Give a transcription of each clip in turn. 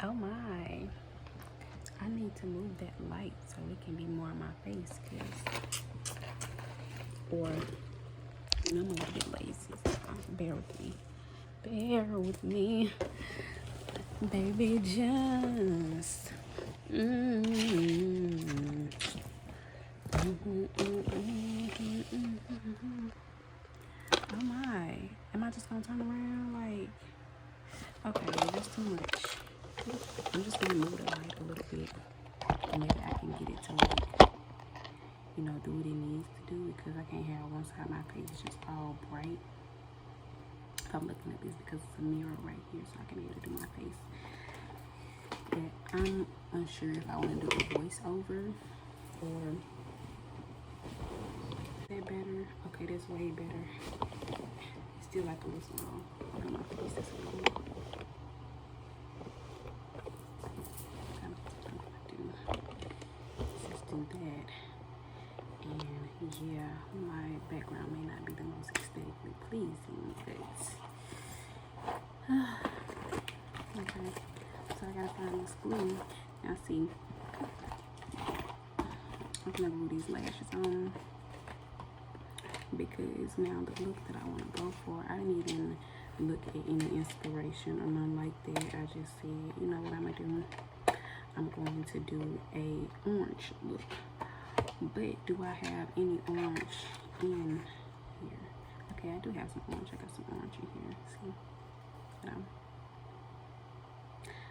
Oh my. I need to move that light so it can be more in my face, or I'm a little bit lazy. So bear with me. Bear with me. Baby, just. Oh my. Am I just gonna turn around? Like, okay, that's too much. I'm just gonna move the light a little bit. And maybe I can get it to, like, do what it needs to do, because I can't have one side of my face just all bright. If I'm looking at this, because it's a mirror right here, so I can be able to do my face. But I'm unsure if I want to do a voiceover or that better. Okay, that's way better. It's still like a little small on my face. That's what I'm gonna do. Just do that. And yeah, my background may not be the most aesthetically pleasing, but okay. So I gotta find this glue. Now see, I'm gonna glue these lashes on, because now the look that I want to go for, I didn't even look at any inspiration or nothing like that. I just said, you know what I'm gonna do? I'm going to do a orange look. But do I have any orange in here? Okay, I do have some orange. I got some orange in here. See?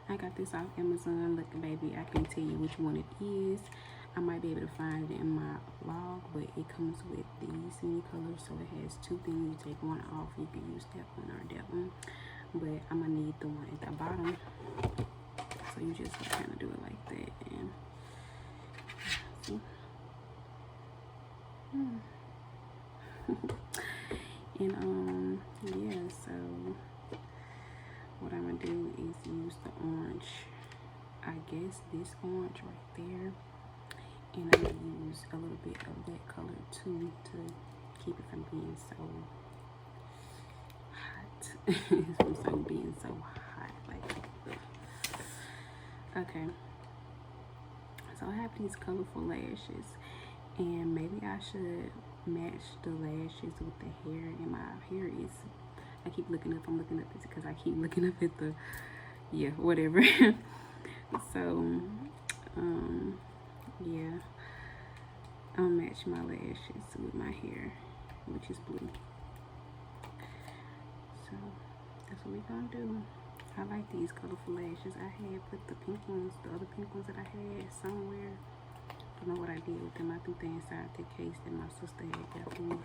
I got this off Amazon. Look, baby, I can't tell you which one it is. I might be able to find it in my vlog, but it comes with these many colors, so it has two things. You take one off, you can use that one or that one, but I'm gonna need the one at the bottom. So you just kind of do it like that, and see. And yeah, so what I'm gonna do is use the orange, I guess this orange right there, and I'm gonna use a little bit of that color too to keep it from being so hot. From being so hot, like, okay. So I have these colorful lashes, and maybe I should match the lashes with the hair. And my hair is, I keep looking up, I'm looking up, it's because I keep looking up at the, yeah, whatever. So yeah, I'll match my lashes with my hair, which is blue. So that's what we're gonna do. I like these colorful lashes. I had put the pink ones, the other pink ones that I had, somewhere. I don't know what I did with them. I think they're inside the case that my sister had got for me.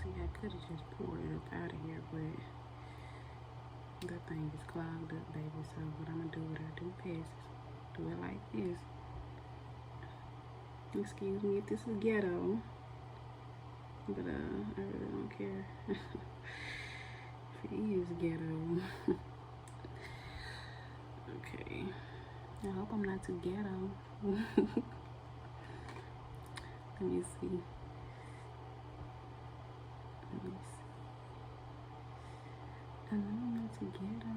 See, I could have just poured it up out of here, but that thing is clogged up, baby. So what I'm gonna do, what I do best, do it like this. Excuse me if this is ghetto, but I really don't care. If it is ghetto. Okay, I hope I'm not too ghetto. Let me see. I know I'm not too ghetto.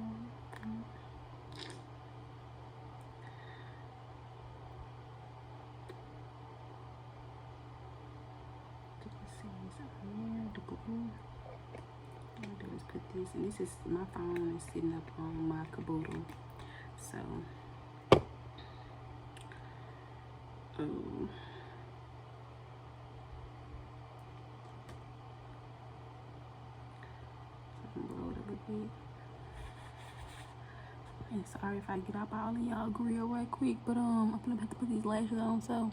Put this, and this is, my phone is sitting up on my caboodle, so blow it a little bit. And sorry if I get up all of y'all grill right quick, but I'm gonna have to put these lashes on, so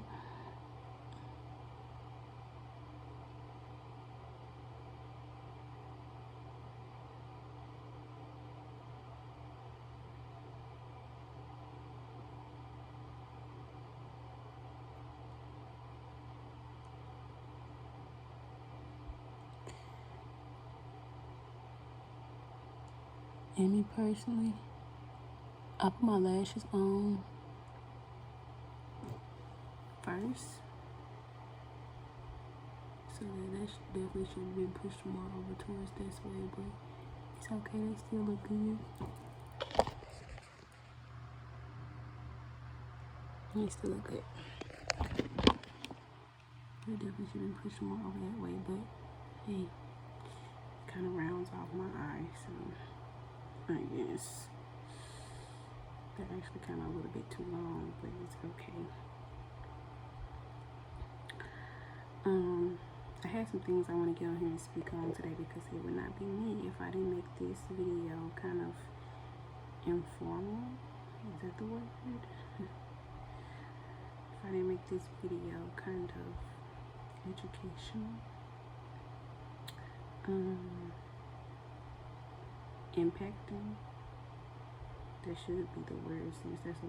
And me personally, I put my lashes on first. So that definitely should have been pushed more over towards this way, but it's okay, they still look good. They still look good. They definitely should have been pushed more over that way, but hey, it kind of rounds off my eye, so I guess they're actually kind of a little bit too long, but it's okay. I had some things I want to get on here and speak on today because it would not be me if I didn't make this video kind of informal. Is that the word? If I didn't make this video kind of educational, impacting. That should be the word, since that's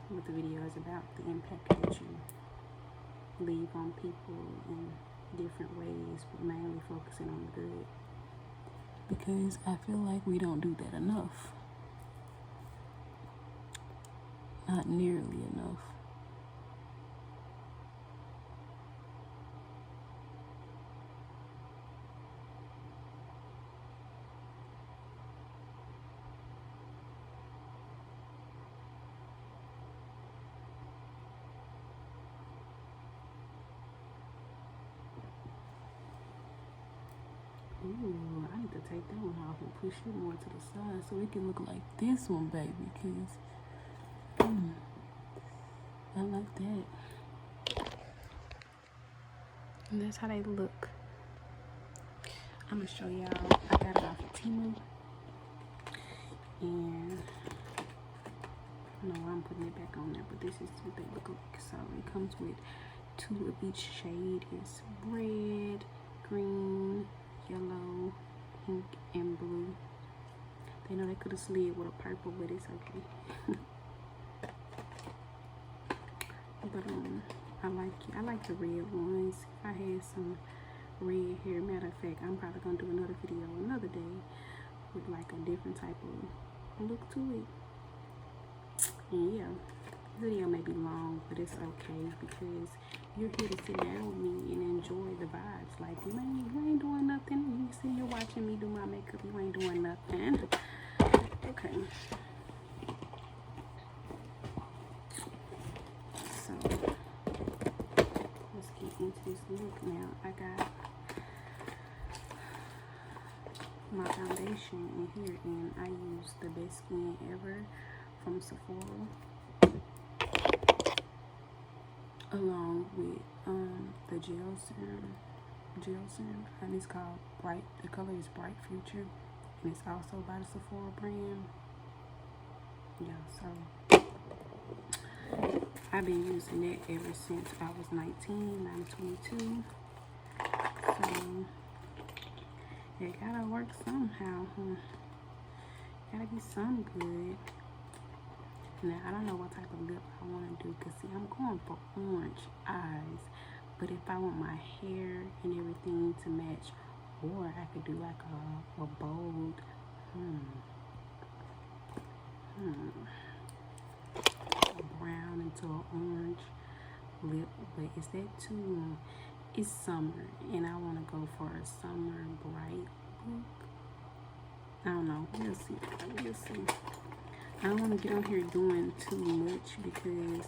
what the video is about, the impact that you leave on people in different ways, but mainly focusing on the good, because I feel like we don't do that enough, not nearly enough. Ooh, I need to take that one off and push it more to the side so it can look like this one, baby, because I like that. And that's how they look. I'm going to show y'all. I got it off of Temu. And I don't know why I'm putting it back on there, but this is what they look like. So it comes with 2 of each shade. It's red, green, yellow, pink, and blue. They know they could have slid with a purple, but it's okay. But I like the red ones. If I had some red hair, matter of fact, I'm probably gonna do another video another day with like a different type of look to it. And yeah, the video may be long, but it's okay because you're here to sit down with me and enjoy the vibes. Like, you ain't doing nothing. You see, you're watching me do my makeup. You ain't doing nothing. Okay. So let's get into this look now. I got my foundation in here, and I use the Best Skin Ever from Sephora, along with the gel serum, and it's called Bright. The color is Bright Future, and it's also by the Sephora brand. Yeah, so I've been using it ever since I was 19. I'm 22, so it gotta work somehow, huh? Gotta be some good. Now, I don't know what type of lip I want to do, because see, I'm going for orange eyes, but if I want my hair and everything to match, or I could do like a bold, a brown into an orange lip, but is that too, it's summer, and I want to go for a summer bright look. I don't know, we'll see. I don't want to get on here doing too much because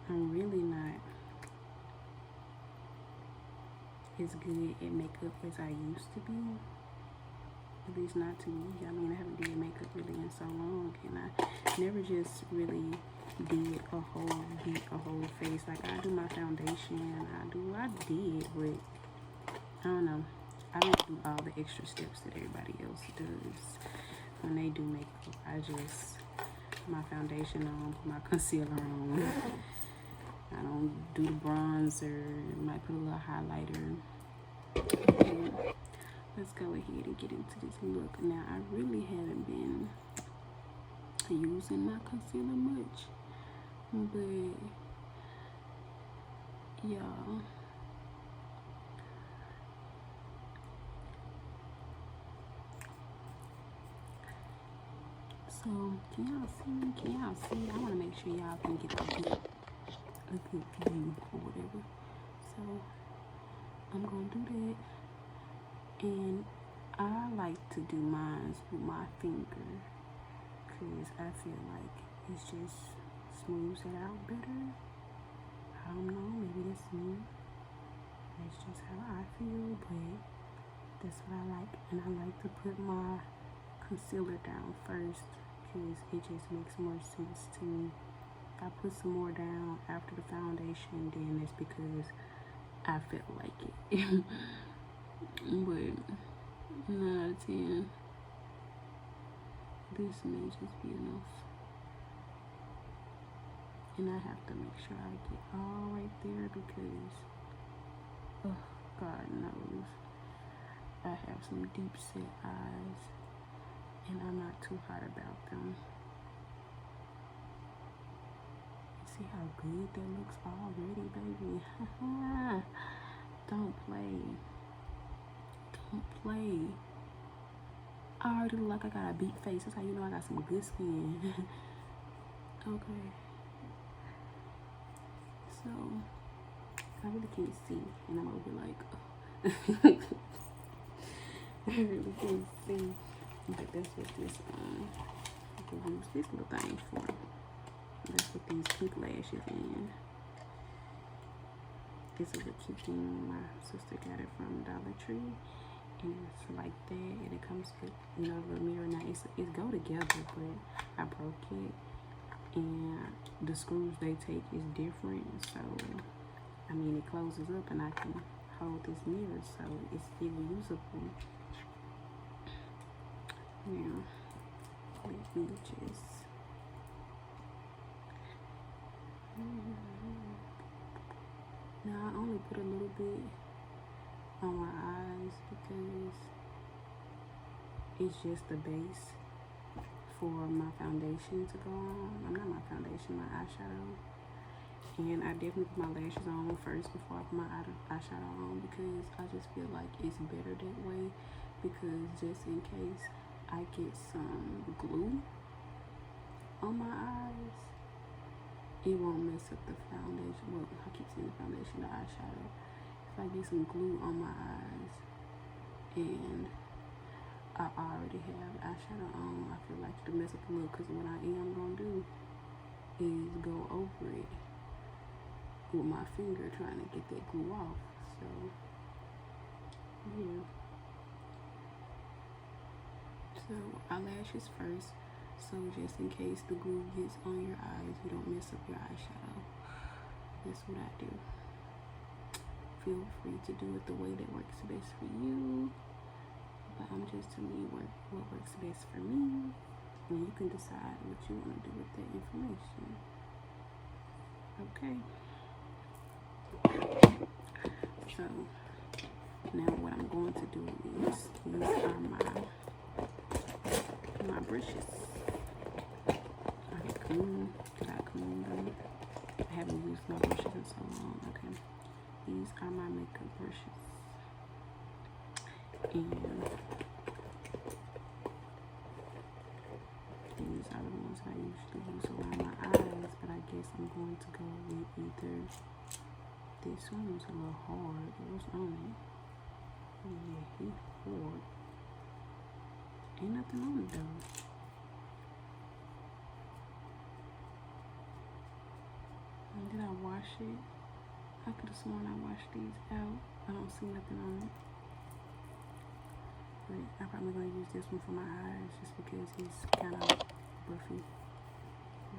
I'm really not as good at makeup as I used to be. At least not to me. I mean, I haven't did makeup really in so long, and I never just really did a whole face. Like, I do my foundation, I did, but I don't know. I don't do all the extra steps that everybody else does when they do makeup. I just put my foundation on, put my concealer on. I don't do the bronzer. Might put a little highlighter. And let's go ahead and get into this look. Now, I really haven't been using my concealer much, but y'all, So, can y'all see? Can y'all see? I want to make sure y'all can get a good view or whatever. So, I'm going to do that. And I like to do mine with my finger because I feel like it just smooths it out better. I don't know, maybe that's me. That's just how I feel, but that's what I like. And I like to put my concealer down first because it just makes more sense to me. If I put some more down after the foundation, then it's because I felt like it. But 9 out of 10, this may just be enough. And I have to make sure I get all right there because, oh, God knows, I have some deep set eyes and I'm not too hot about them. See how good that looks already, baby. Don't play. Don't play. I already look like I got a beat face. That's how you know I got some good skin. Okay. So, I really can't see. And I'm over like, I really can't see. But that's what this, I can use this little thing for. That's what these pink lashes in. This is a cute thing. My sister got it from Dollar Tree. And it's like that. And it comes with, you know, the mirror. Now, it's go together, but I broke it. And the screws they take is different. So, I mean, it closes up and I can hold this mirror. So, it's still usable. Now, let me just... Now I only put a little bit on my eyes because it's just the base for my foundation to go on. Not my foundation, my eyeshadow. And I definitely put my lashes on first before I put my eyeshadow on because I just feel like it's better that way, because just in case I get some glue on my eyes, it won't mess up the foundation. Well, I keep saying the foundation, the eyeshadow. If I get some glue on my eyes and I already have eyeshadow on, I feel like it'll mess up the look, because what I am going to do is go over it with my finger trying to get that glue off. So, yeah. So, eyelashes first. So just in case the glue gets on your eyes, you don't mess up your eyeshadow. That's what I do. Feel free to do it the way that works best for you. But I'm just telling you what works best for me. And you can decide what you want to do with that information. Okay. So now what I'm going to do is these are my brushes. Did I clean them? I haven't used my brushes in so long. Okay. These are my makeup brushes. And these are the ones I usually use around my eyes, but I guess I'm going to go with either this one was a little hard. What's on it? Yeah, he's hard. Ain't nothing on it though. Did I wash it? I could have sworn I washed these out. I don't see nothing on it. But I'm probably going to use this one for my eyes just because it's kind of buffy.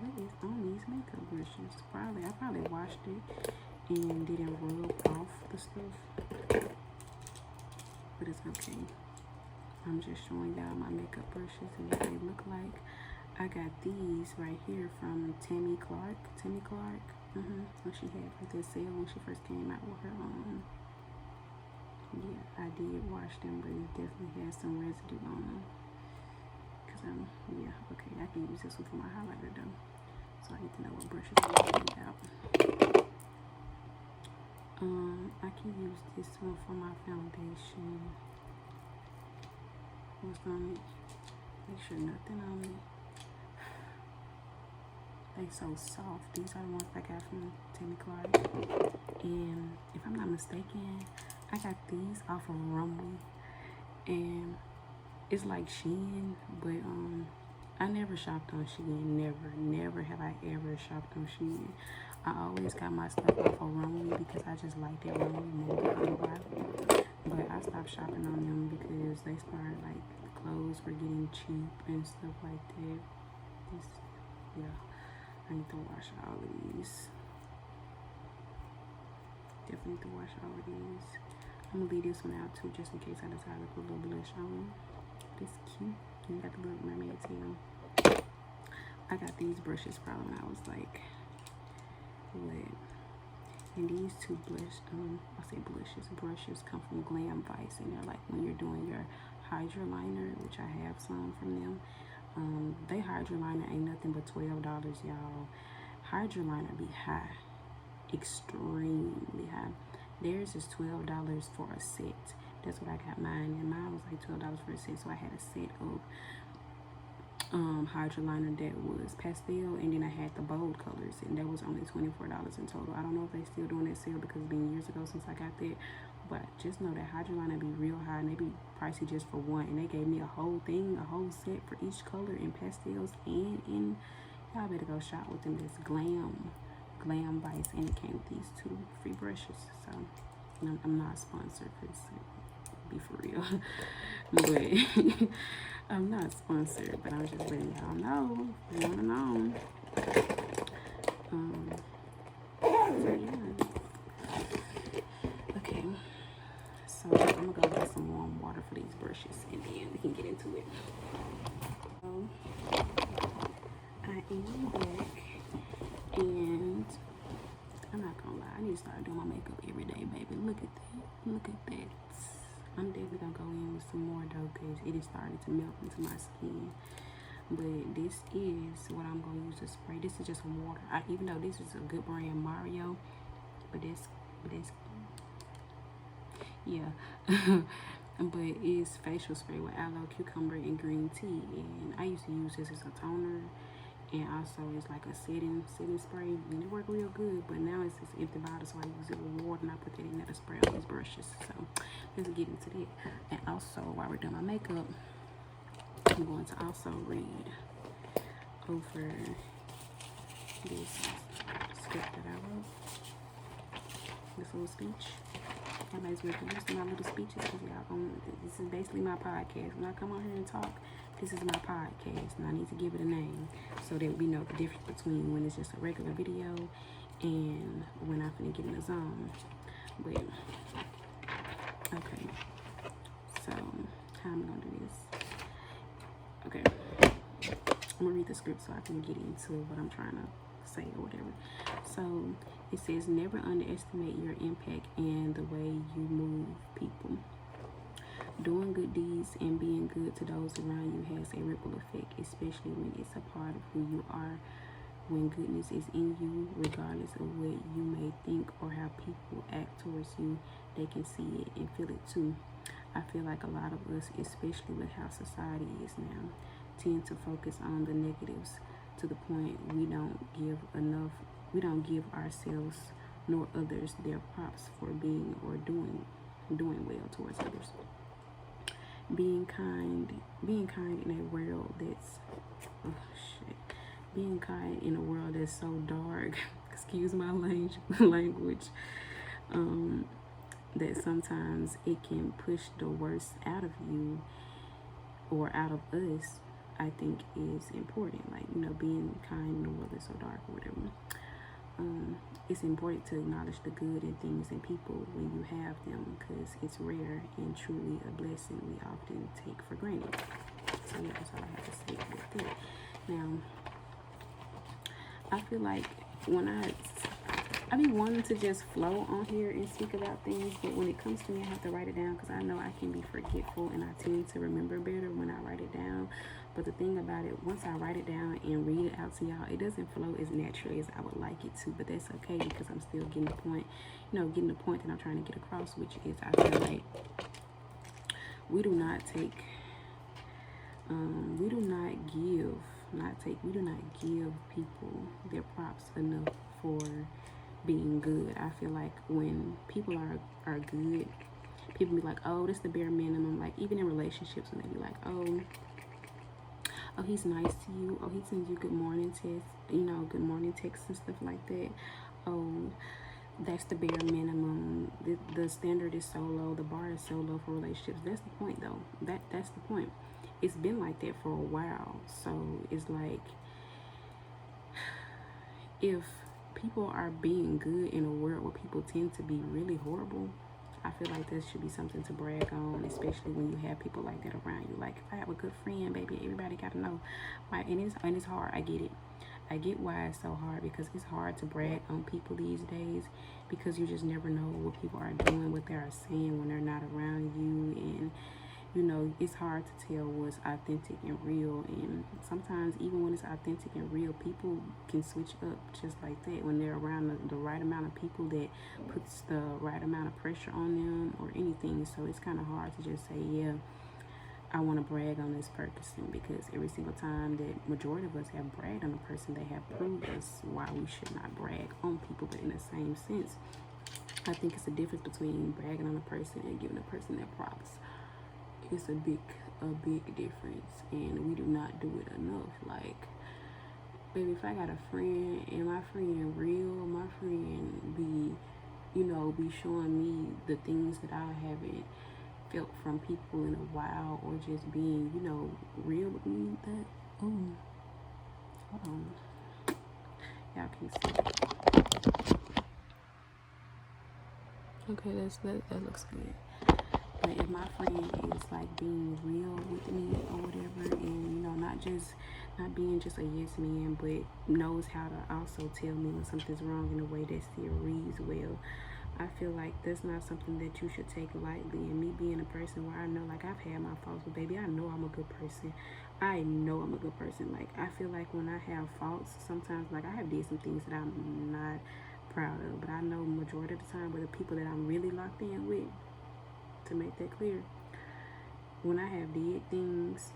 What is on these makeup brushes? I probably washed it and didn't rub off the stuff. But it's okay. I'm just showing y'all my makeup brushes and what they look like. I got these right here from Tammy Clark. When she had like that sale when she first came out with her yeah, I did wash them, but it definitely has some residue on them. Cause yeah, okay, I can use this one for my highlighter though. So I need to know what brushes I'm talking about. I can use this one for my foundation. What's on it? Make sure nothing on it. They so soft. These are the ones I got from Timmy Clark. And if I'm not mistaken, I got these off of Rumble. And it's like Shein, but I never shopped on Shein. Never have I ever shopped on Shein. I always got my stuff off of Rumble because I just like that Rumble more. But I stopped shopping on them because they started, like, the clothes were getting cheap and stuff like that. Yeah, I need to wash all of these. Definitely need to wash all of these. I'm gonna leave this one out too, just in case I decide to put a little blush on. This cute. You got the little mermaid tail. I got these brushes probably when I was like, what? And these two brushes come from Glam Vice, and they're like when you're doing your hydro liner, which I have some from them. They hydro liner ain't nothing but $12, y'all. Hydro liner be high, extremely high. Theirs is $12 for a set. That's what I got mine, and mine was like $12 for a set. So I had a set of hydro liner that was pastel, and then I had the bold colors, and that was only $24 in total. I don't know if they still doing that sale because it's been years ago since I got that, but just know that hydro liner be real high, and they be pricey just for one. And they gave me a whole thing, a whole set for each color in pastels and in. Y'all better go shop with them. This Glam Vice, and it came with these two free brushes. So I'm not sponsored because be for real, but I'm not sponsored, but I'm just letting y'all know. You wanna know? So yeah. Okay. So I'm gonna go get some warm water for these brushes, and then we can get into it. So I am back, and I'm not gonna lie, I need to start doing my makeup every day, baby. Look at that. Look at that. I'm definitely gonna go in with some more though, because it is starting to melt into my skin. But this is what I'm gonna use to spray. This is just water. Even though this is a good brand, Mario, but it's yeah. But it's facial spray with aloe, cucumber, and green tea. And I used to use this as a toner, and also it's like a setting spray, and it worked real good. But now it's this empty bottle, so I use it with water, and I put that in there to spray on these brushes. So let's get into that. And also, while we're doing my makeup, I'm going to also read over this script that I wrote, this little speech. Everybody's really used to my little speeches, because y'all, this is basically my podcast. When I come on here and talk, this is my podcast, and I need to give it a name so that we know the difference between when it's just a regular video and when I'm finna get in the zone. But okay, so how am I gonna do this? Okay, I'm gonna read the script so I can get into what I'm trying to say or whatever. So it says, never underestimate your impact and the way you move people. Doing good deeds and being good to those around you has a ripple effect, especially when it's a part of who you are. When goodness is in you, regardless of what you may think or how people act towards you, they can see it and feel it too. I feel like a lot of us, especially with how society is now, tend to focus on the negatives to the point we don't give ourselves nor others their props for being or doing well towards others. Being kind in a world that's being kind in a world that's so dark, excuse my language, that sometimes it can push the worst out of you or out of us, I think is important. Like, being kind in a world that's so dark or whatever. It's important to acknowledge the good in things and people when you have them, because it's rare and truly a blessing we often take for granted. So yeah, that's all I have to say with that. Now, I feel like when I be wanting to just flow on here and speak about things, but when it comes to me, I have to write it down, because I know I can be forgetful, and I tend to remember better when I write it down. But the thing about it, once I write it down and read it out to y'all, it doesn't flow as naturally as I would like it to. But that's okay, because I'm still getting the point, getting the point that I'm trying to get across, which is I feel like we do not give we do not give people their props enough for being good. I feel like when people are good, people be like, oh, this is the bare minimum. Like, even in relationships, when they be like, oh, he's nice to you. Oh, he sends you good morning texts, good morning texts and stuff like that. Oh, that's the bare minimum. The standard is so low. The bar is so low for relationships. That's the point, though. That's the point. It's been like that for a while. So it's like, if people are being good in a world where people tend to be really horrible, I feel like this should be something to brag on, especially when you have people like that around you. Like, if I have a good friend, baby, everybody got to know. Right? And it's hard. I get it. I get why it's so hard, because it's hard to brag on people these days, because you just never know what people are doing, what they are saying when they're not around you. And it's hard to tell what's authentic and real. And sometimes, even when it's authentic and real, people can switch up just like that when they're around the right amount of people that puts the right amount of pressure on them or anything. So it's kind of hard to just say, yeah, I want to brag on this person, because every single time that majority of us have bragged on a person, they have proved us why we should not brag on people. But in the same sense, I think it's a difference between bragging on a person and giving a person their props. It's a big difference, and we do not do it enough. Like, baby, if I got a friend and my friend real, my friend be showing me the things that I haven't felt from people in a while, or just being, real with me, that, hold on, y'all can see. Okay, that looks good. But if my friend is like being real with me or whatever, and not being just a yes man, but knows how to also tell me when something's wrong in a way that still reads well, I feel like that's not something that you should take lightly. And me being a person where I know, like, I've had my faults, but baby, I know I'm a good person. I know I'm a good person. Like, I feel like when I have faults, sometimes, like, I have did some things that I'm not proud of, but I know majority of the time with the people that I'm really locked in with, to make that clear, when I have did things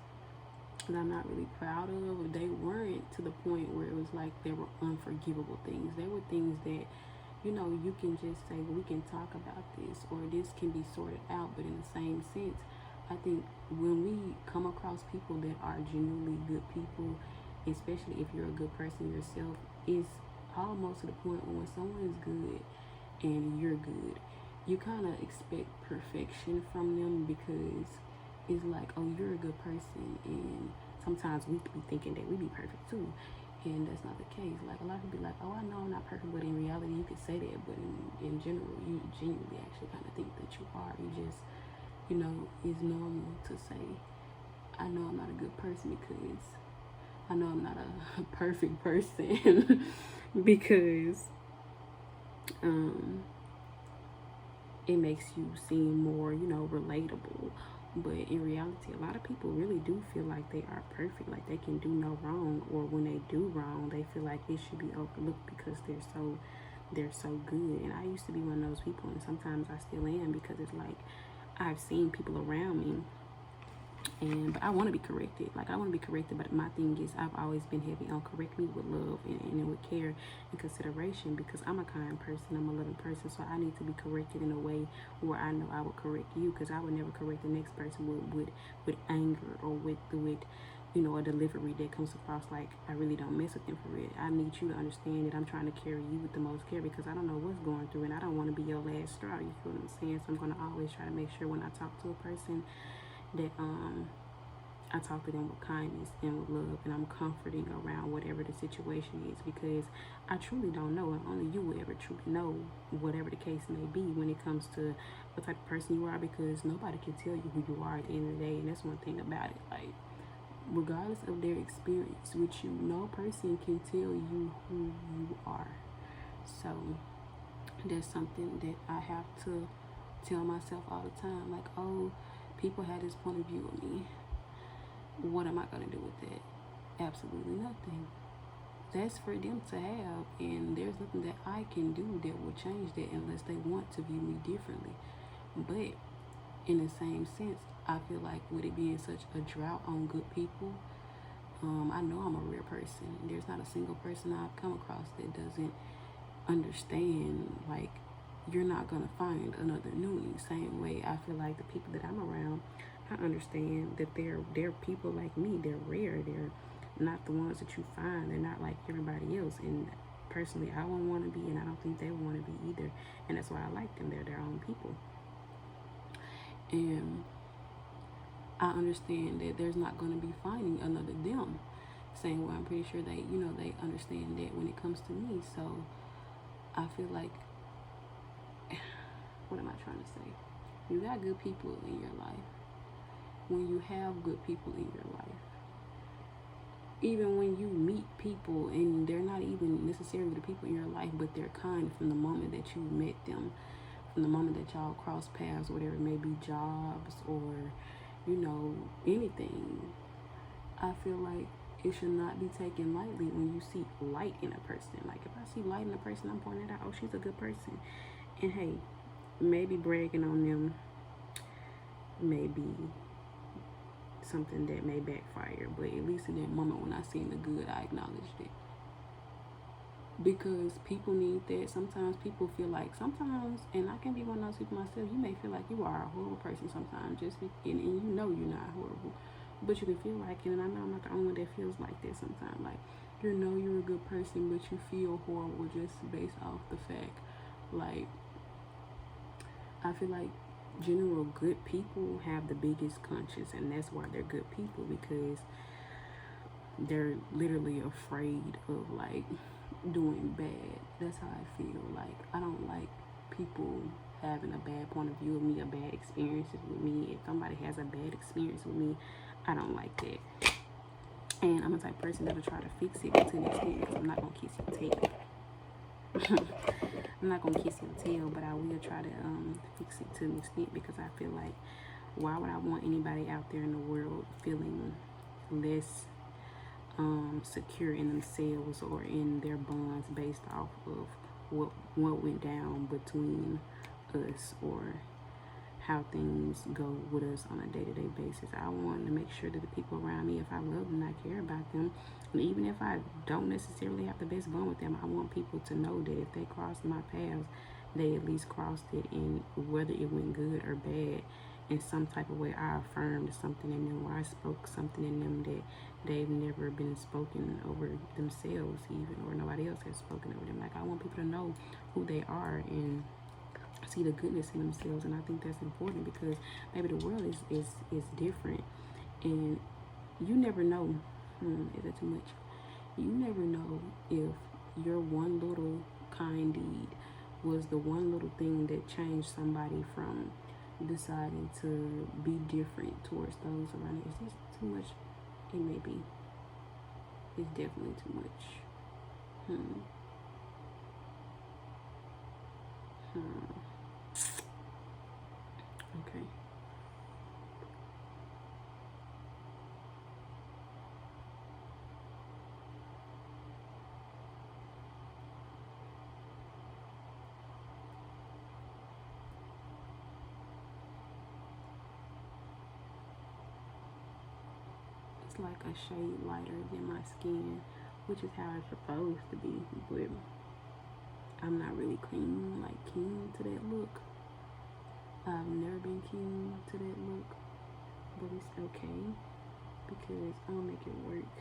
that I'm not really proud of, they weren't to the point where it was like they were unforgivable things. They were things that, you can just say, we can talk about this, or this can be sorted out. But in the same sense, I think when we come across people that are genuinely good people, especially if you're a good person yourself, it's almost to the point where when someone is good and you're good, you kind of expect perfection from them, because it's like, oh, you're a good person. And sometimes we be thinking that we be perfect too, and that's not the case. Like, a lot of people be like, oh, I know I'm not perfect, but in reality you could say that, but in general, you genuinely actually kind of think that you are. You just, it's normal to say, I know I'm not a good person, because I know I'm not a perfect person because it makes you seem more, relatable. But in reality, a lot of people really do feel like they are perfect, like they can do no wrong, or when they do wrong, they feel like it should be overlooked because they're so good. And I used to be one of those people, and sometimes I still am, because it's like I've seen people around me, but I want to be corrected. Like, I want to be corrected, but my thing is, I've always been heavy on correct me with love and with care and consideration, because I'm a kind person, I'm a loving person, so I need to be corrected in a way where I know I would correct you, because I would never correct the next person with anger, or with a delivery that comes across like I really don't mess with them for real. I need you to understand that I'm trying to carry you with the most care, because I don't know what's going through, and I don't want to be your last straw. You feel what I'm saying? So I'm going to always try to make sure when I talk to a person that I talk to them with kindness and with love, and I'm comforting around whatever the situation is, because I truly don't know, and only you will ever truly know, whatever the case may be, when it comes to what type of person you are, because nobody can tell you who you are at the end of the day. And that's one thing about it, like, regardless of their experience with you, no person can tell you who you are. So that's something that I have to tell myself all the time, like, oh, people had this point of view of me. What am I going to do with that? Absolutely nothing. That's for them to have, and there's nothing that I can do that will change that, unless they want to view me differently. But in the same sense, I feel like with it being such a drought on good people, I know I'm a rare person. There's not a single person I've come across that doesn't understand, like, you're not gonna find another Noonie. Same way I feel like the people that I'm around, I understand that they're people like me. They're rare. They're not the ones that you find. They're not like everybody else. And personally, I wouldn't want to be, and I don't think they would want to be either. And that's why I like them. They're their own people. And I understand that there's not going to be finding another them. Same way I'm pretty sure they, they understand that when it comes to me. So I feel like, what am I trying to say? You got good people in your life. When you have good people in your life, even when you meet people and they're not even necessarily the people in your life, but they're kind from the moment that you met them, from the moment that y'all cross paths, whatever it may be, jobs or, anything. I feel like it should not be taken lightly when you see light in a person. Like, if I see light in a person, I'm pointing out, oh, she's a good person. And hey, maybe bragging on them may be something that may backfire, but at least in that moment when I seen the good, I acknowledged it. Because people need that. Sometimes people feel like, and I can be one of those people myself, you may feel like you are a horrible person sometimes, and you know you're not horrible, but you can feel like it. And I know I'm not the only one that feels like that sometimes. Like, you're a good person, but you feel horrible just based off the fact, like, I feel like general good people have the biggest conscience, and that's why they're good people, because they're literally afraid of, like, doing bad. That's how I feel. Like, I don't like people having a bad point of view of me, a bad experiences with me. If somebody has a bad experience with me, I don't like that. And I'm the type of person that'll try to fix it to an extent, because I'm not gonna kiss your tail. I'm not gonna kiss your tail, but I will try to fix it to an extent, because I feel like, why would I want anybody out there in the world feeling less secure in themselves or in their bonds based off of what went down between us, or how things go with us on a day-to-day basis. I want to make sure that the people around me, if I love them, I care about them, and even if I don't necessarily have the best bond with them, I want people to know that if they cross my paths, they at least crossed it, and whether it went good or bad, in some type of way, I affirmed something in them, or I spoke something in them that they've never been spoken over themselves, even, or nobody else has spoken over them. Like, I want people to know who they are and see the goodness in themselves. And I think that's important, because maybe the world is different, and you never know. Is it too much? You never know if your one little kind deed was the one little thing that changed somebody from deciding to be different towards those around it. Is this too much? It may be. It's definitely too much. Okay. It's like a shade lighter than my skin, which is how it's supposed to be, but I'm not really keen to that look. I've never been keen to that look, but it's okay, because I'll make it work.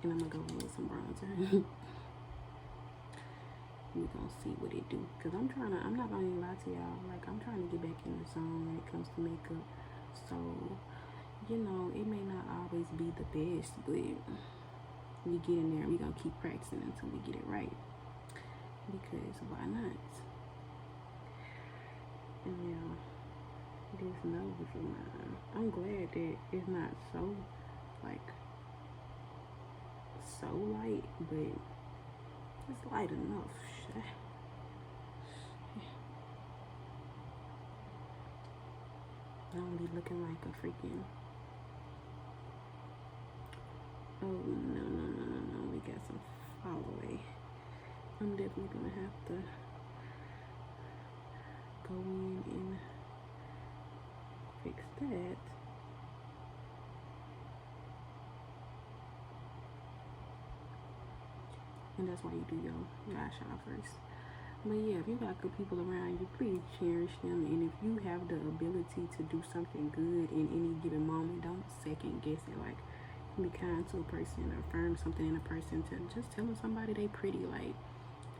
And I'm gonna go in with some bronzer. We're gonna see what it do, because I'm not gonna even lie to y'all, like, I'm trying to get back in the zone when it comes to makeup. So, it may not always be the best, but we get in there and we gonna keep practicing until we get it right, because why not? And yeah, this nose of mine, I'm glad that it's not so light, but it's light enough. I don't be looking like a freaking, oh no, we got some fall away. I'm definitely gonna have to go in and fix that. And that's why you do your eyeshadow first. But yeah, if you got good people around you, please cherish them. And if you have the ability to do something good in any given moment, don't second guess it. Like, be kind to a person, affirm something in a person, to just telling somebody they pretty. Like,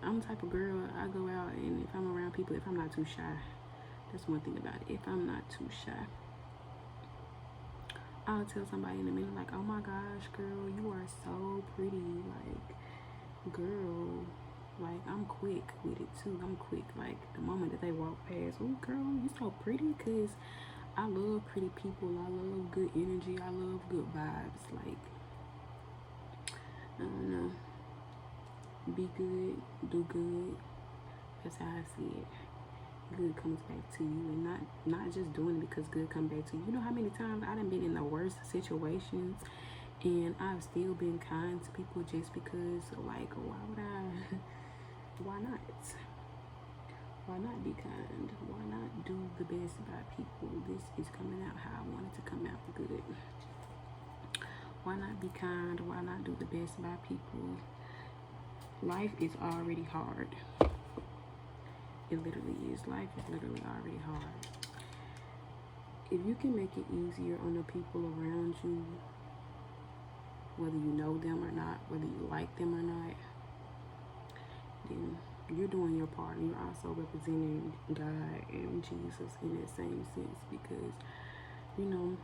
I'm the type of girl, I go out, and if I'm around people, if I'm not too shy, that's one thing about it. If I'm not too shy, I'll tell somebody in a minute, like, oh my gosh, girl, you are so pretty. Like, girl, like, I'm quick with it too. I'm quick. Like, the moment that they walk past, oh girl, you so pretty. Because I love pretty people. I love good energy. I love good vibes. Like, I don't know, be good, do good. That's how I see it. Good comes back to you, and not just doing it because good comes back to you. You know how many times I done been in the worst situations and I've still been kind to people just because, like, why would I? Why not? Why not be kind? Why not do the best by people? This is coming out how I want it to come out good. Why not be kind? Why not do the best by people? Life is already hard. It literally is. Life is literally already hard. If you can make it easier on the people around you, whether you know them or not, whether you like them or not, then you're doing your part. And you're also representing God and Jesus in that same sense, because, you know,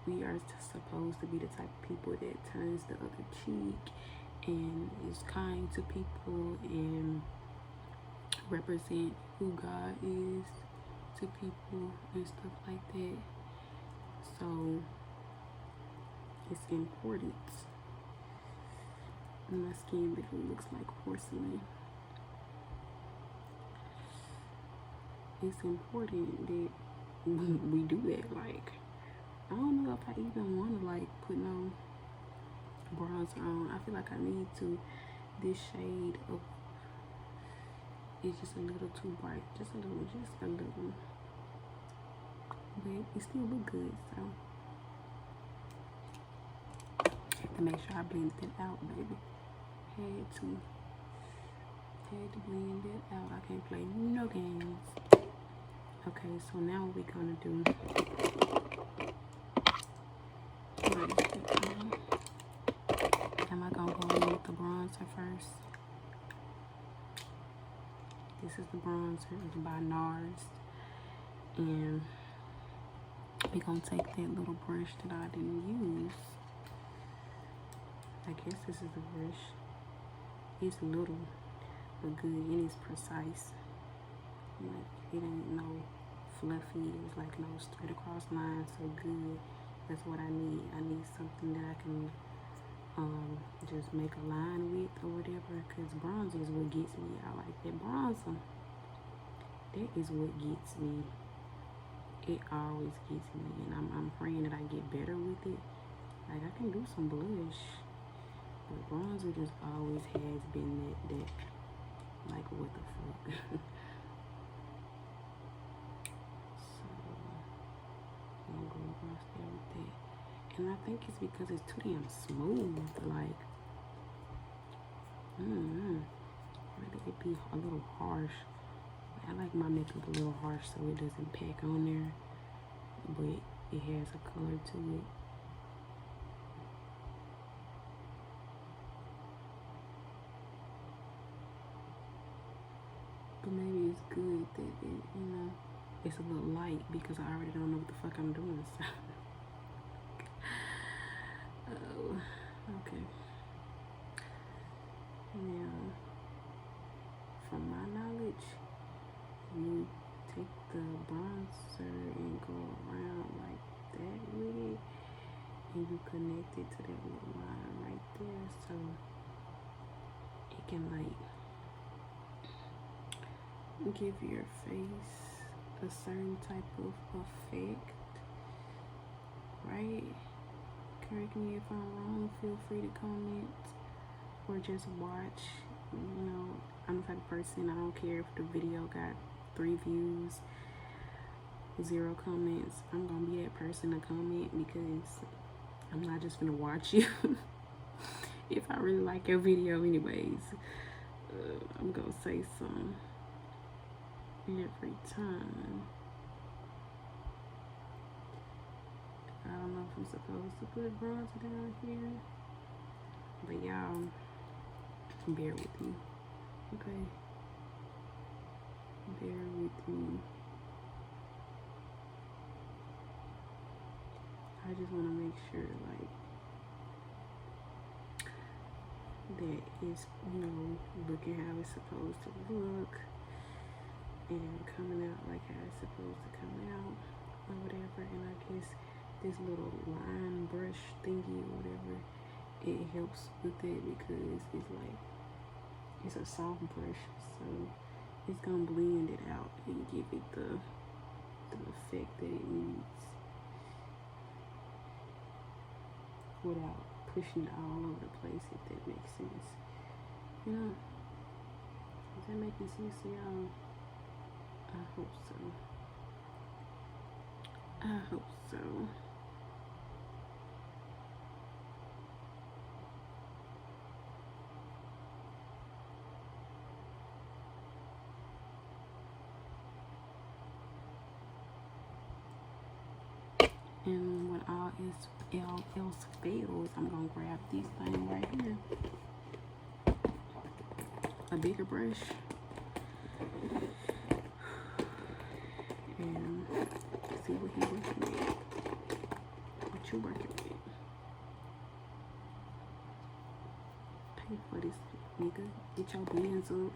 we are supposed to be the type of people that turns the other cheek and is kind to people and represent who God is to people and stuff like that. So it's important. My skin literally looks like porcelain. It's important that we do that. Like, I don't know if I even want to, like, put no bronzer on. I feel like I need to. This shade of is just a little too bright. Just a little. But it still look good, so have to make sure I blend it out, baby. Had to blend it out. I can't play no games. Okay, so now what we're gonna do, am I gonna go in with the bronzer first? This is the bronzer. It's by NARS, and we're gonna take that little brush that I didn't use. I guess this is the brush. It's little but good, and it's precise. Like, it ain't no fluffy. It's like no straight across line. So good. That's what I need. I need something that I can just make a line with or whatever. Cause bronzer is what gets me. I like that bronzer. That is what gets me. It always gets me, and I'm praying that I get better with it. Like, I can do some blush, but bronzer just always has been that like, what the fuck. So I'm gonna go across there with that, and I think it's because it's too damn smooth. Like, maybe it be a little harsh. I like my makeup a little harsh so it doesn't pack on there, but it has a color to it. But maybe it's good that it, you know, it's a little light because I already don't know what the fuck I'm doing. So. Oh, okay. Now, from my knowledge, you take the bronzer and go around like that with it, and you connect it to that little line right there, so it can, like, give your face a certain type of effect, right? Correct me if I'm wrong. Feel free to comment or just watch. You know, I'm the type of person, I don't care if the video got 3 views. 0 comments, I'm gonna be that person to comment, because I'm not just gonna watch you. If I really like your video anyways, I'm gonna say some every time. I don't know if I'm supposed to put bronzer down here, but y'all bear with me, okay? Bear with me. I just want to make sure, like, that it's, you know, looking how it's supposed to look and coming out like how it's supposed to come out or whatever. And I guess this little line brush thingy or whatever, it helps with it, because it's like, it's a soft brush, so it's gonna blend it out and give it the effect that it needs without pushing it all over the place, if that makes sense. You know, is that making sense to y'all? I hope so. I hope so. And when all else fails, I'm gonna grab this thing right here, a bigger brush, and see what he's working with, what you working with. Pay for this, nigga. Get your bands up.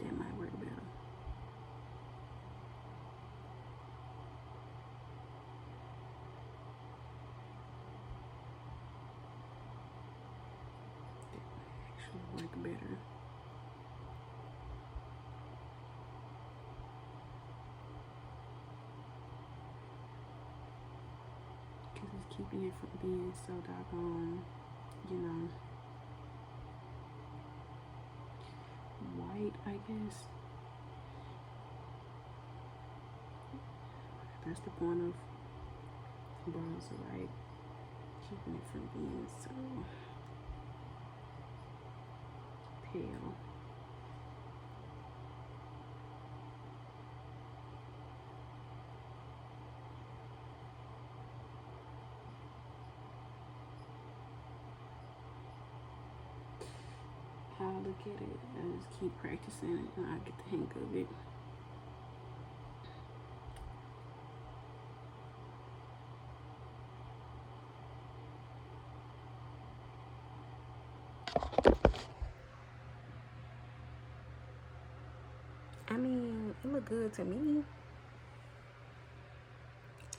That might work better. That might actually work better. Because it's keeping it from being so doggone, you know, white, I guess. That's the point of bronzer, right? Keeping it from being so pale. I'll look at it. I just keep practicing it and I'll get the hang of it. I mean, it look good to me.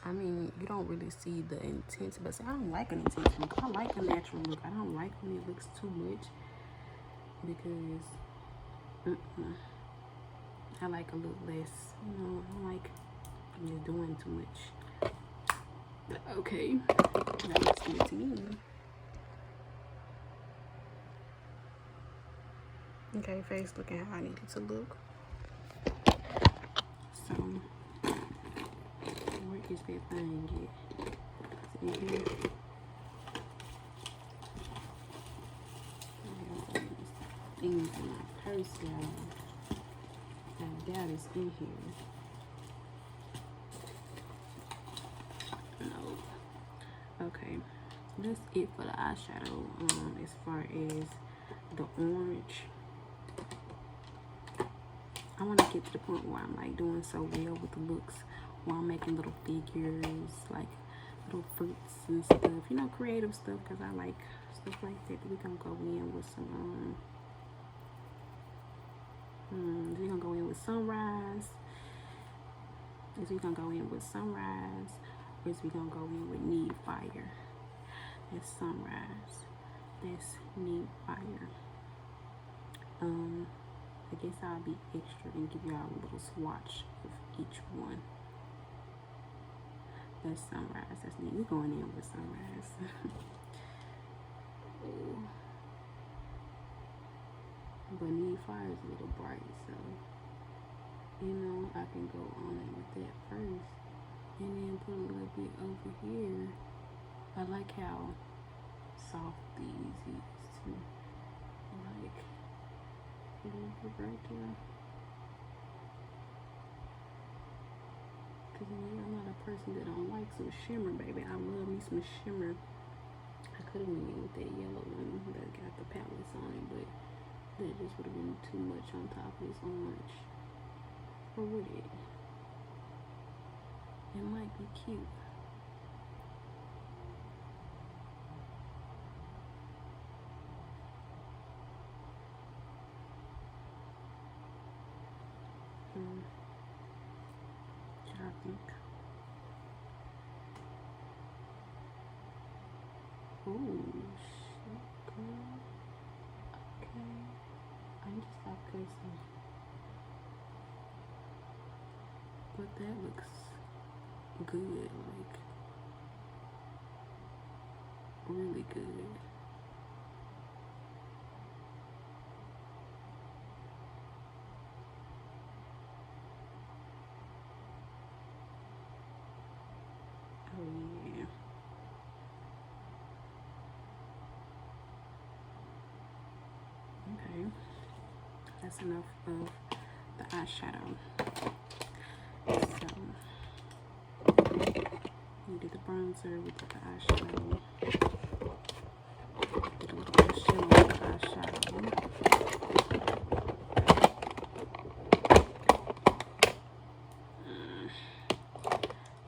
I mean, you don't really see the intense, but see, I don't like an intense look. I like a natural look. I don't like when it looks too much, because I like a little less, you know. I don't like just doing too much. But okay, that looks good to me. Okay, face looking how I need it to look. So, where is that thing at? Is it in here? I have things in my purse, y'all. I doubt it's in here. No. Okay, that's it for the eyeshadow. As far as the orange, I want to get to the point where I'm like doing so well with the looks, while I'm making little figures, like little fruits and stuff, you know, creative stuff, because I like stuff like that. We're gonna go in with some we're gonna go in with sunrise. Is we gonna go in with sunrise, or is we gonna go in with need fire? That's sunrise. That's need fire. I guess I'll be extra and give y'all a little swatch of each one. That's sunrise. That's neat. We're going in with sunrise. But need fire is a little bright, so you know I can go on it with that first, and then put a little bit over here. I like how soft these is too. Like a little bit right there. Cause I'm not a person that don't like some shimmer, baby. I love me some shimmer. I could have went with that yellow one that got the palettes on it, but that just would have been too much on top of this orange. Or would it? It might be cute. What y'all think? Ooh, shit, girl. Okay. I just stop cursing. But that looks good, like really good. Oh yeah. Okay. That's enough of the eyeshadow. So you do the bronzer with the eyeshadow. Did a little bit of shimmer with the eyeshadow.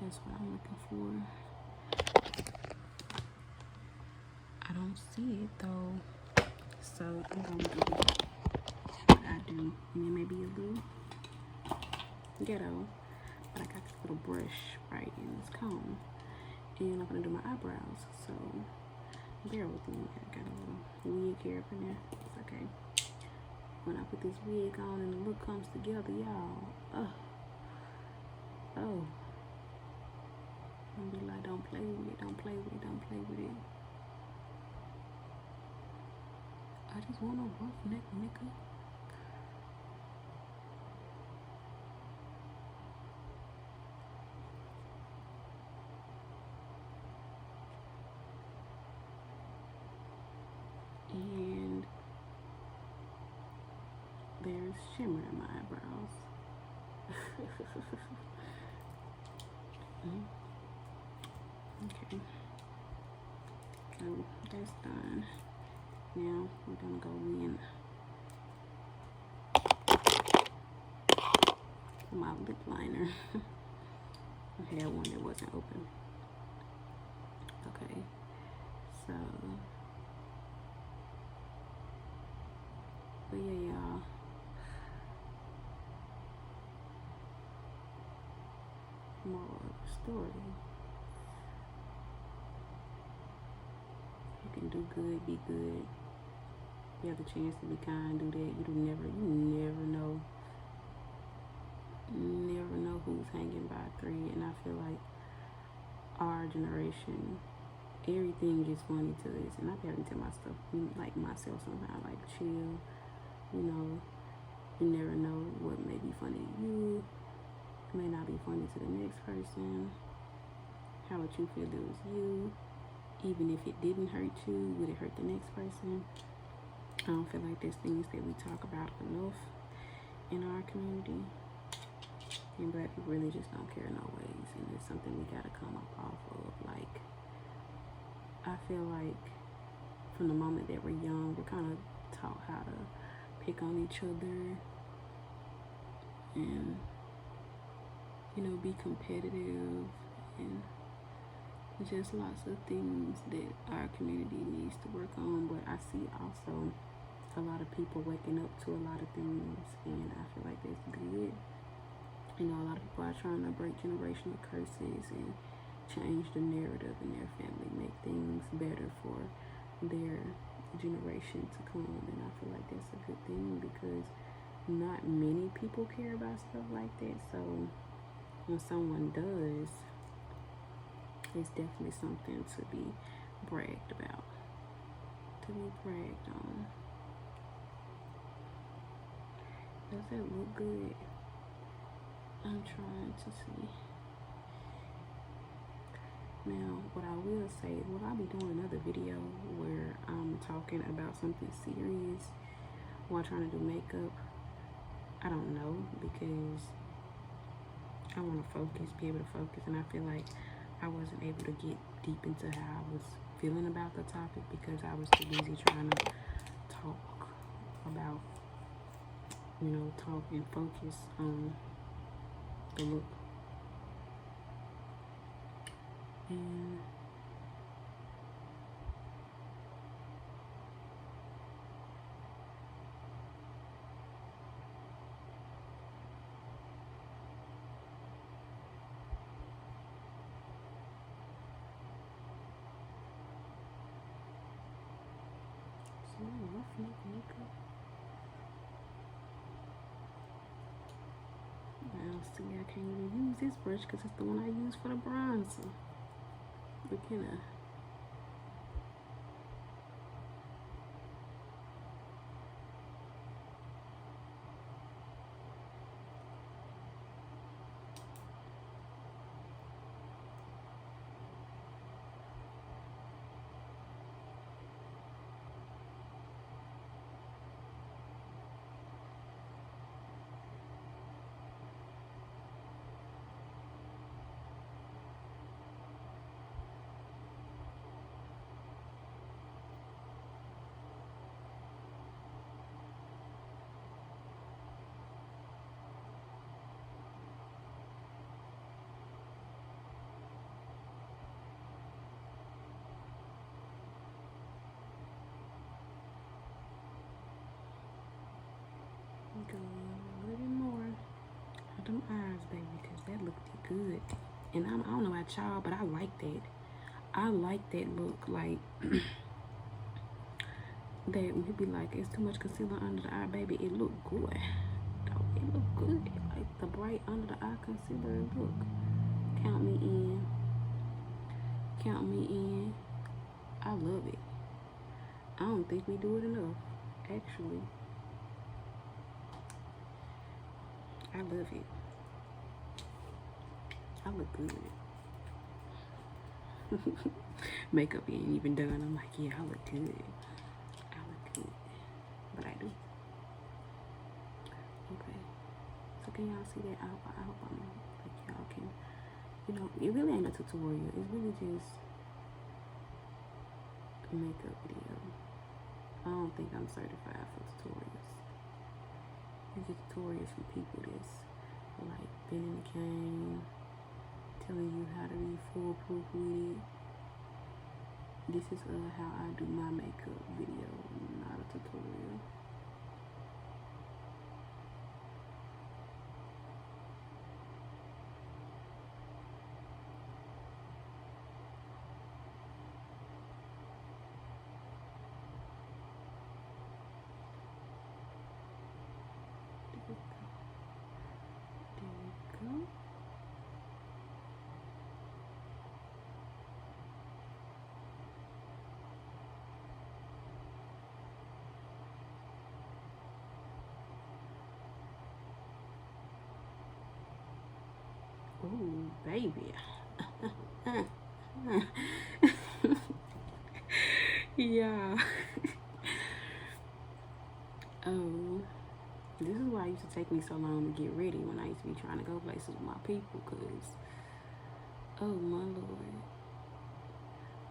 That's what I'm looking for. I don't see it though, so I'm gonna do what I do. And it may be a little ghetto, but I got this little brush right in this comb, and I'm gonna do my eyebrows. So bear with me. I got a little wig here up in there. It's okay. When I put this wig on and the look comes together, y'all. Oh. I'm be like, don't play with it, don't play with it, don't play with it. I just want a roughneck nigga. And there's shimmer in my eyebrows. Okay. So that's done. Now we're gonna go in for my lip liner. I had one that wasn't open. Okay, so but yeah, y'all. Moral of the story: you can do good, be good. You have the chance to be kind, do that. You never know. Never know who's hanging by a thread. And I feel like our generation, everything gets funny to us. And I be having to tell myself somehow, like chill. You know, you never know what may be funny to you. It may not be funny to the next person. How would you feel it was you? Even if it didn't hurt you, would it hurt the next person? I don't feel like there's things that we talk about enough in our community. And black people really just don't care no ways. And it's something we gotta come up off of. Like, I feel like from the moment that we're young, we're kind of taught how to pick on each other and, you know, be competitive and just lots of things that our community needs to work on. But I see also a lot of people waking up to a lot of things, and I feel like that's good. You know, a lot of people are trying to break generational curses and change the narrative in their family, make things better for their generation to come. And I feel like that's a good thing because not many people care about stuff like that. So when someone does, it's definitely something to be bragged about, to be bragged on. Does that look good? I'm trying to see. Now, what I will say, will I be doing another video where I'm talking about something serious while trying to do makeup? I don't know, because I want to focus, be able to focus, and I feel like I wasn't able to get deep into how I was feeling about the topic because I was too busy trying to talk about, talk and focus on the look. And so rough makeup. Now, see, I can't even use this brush because it's the one I use for the bronzer. But go a little bit more of them eyes, baby, because that looked good. And I don't know about y'all, but I like that. I like that look. Like that when you be like, it's too much concealer under the eye, baby, it look good. It look good. Like the bright under the eye concealer, look. Count me in. Count me in. I love it. I don't think we do it enough, actually. I love it. I look good. Makeup ain't even done. I'm like, yeah, I look good. I look good. But I do. Okay. So can y'all see that? I hope I'm like y'all can. It really ain't a tutorial. It's really just a makeup video. I don't think I'm certified for tutorials. These are tutorials from people that's like been in the game, telling you how to be foolproof with it. This is how I do my makeup video, not a tutorial. Oh, baby. Yeah. Oh, this is why it used to take me so long to get ready when I used to be trying to go places with my people, because, oh my Lord.